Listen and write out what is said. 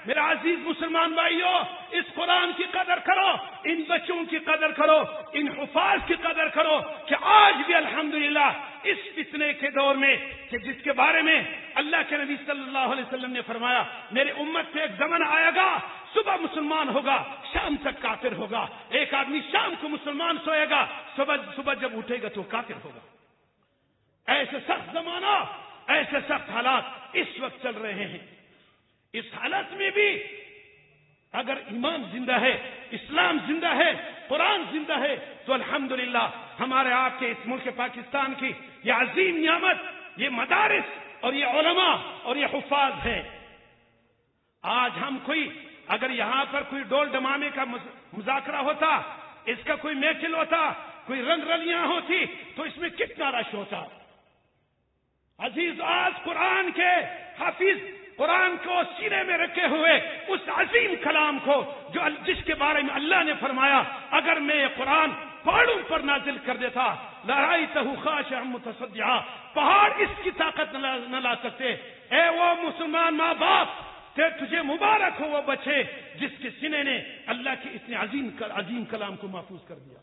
میرا عزیز مسلمان بھائیو، اس قرآن کی قدر کرو، ان بچوں کی قدر کرو، ان حفاظ کی قدر کرو کہ آج بھی الحمدللہ اس فتنے کے دور میں کہ جس کے بارے میں اللہ کے نبی صلی اللہ علیہ وسلم نے فرمایا میرے امت پہ ایک زمانہ آئے گا، صبح مسلمان ہوگا، شام تک کافر ہوگا۔ ایک آدمی شام کو مسلمان سوئے گا، صبح جب اٹھے گا تو کافر ہوگا۔ ایسے سخت زمانہ، ایسے سخت حالات اس وقت چل رہے ہیں۔ اس حالت میں بھی اگر ایمان زندہ ہے، اسلام زندہ ہے، قرآن زندہ ہے تو الحمدللہ ہمارے آپ کے اس ملک پاکستان کی یہ عظیم نعمت، یہ مدارس اور یہ علماء اور یہ حفاظ ہے۔ آج ہم اگر یہاں پر کوئی ڈول ڈمامے کا مذاکرہ ہوتا، اس کا کوئی محفل ہوتا، کوئی رنگ رلیاں ہوتی تو اس میں کتنا رش ہوتا۔ عزیز، آج قرآن کے حافظ، قرآن کو سینے میں رکھے ہوئے اس عظیم کلام کو جس کے بارے میں اللہ نے فرمایا اگر میں یہ قرآن پہاڑوں پر نازل کر دیتا لرأیتہ خاشعا متصدعا، پہاڑ اس کی طاقت نہ لا سکتے۔ اے وہ مسلمان ماں باپ، تجھے مبارک ہو وہ بچے جس کے سینے نے اللہ کے اتنے عظیم کلام کو محفوظ کر دیا۔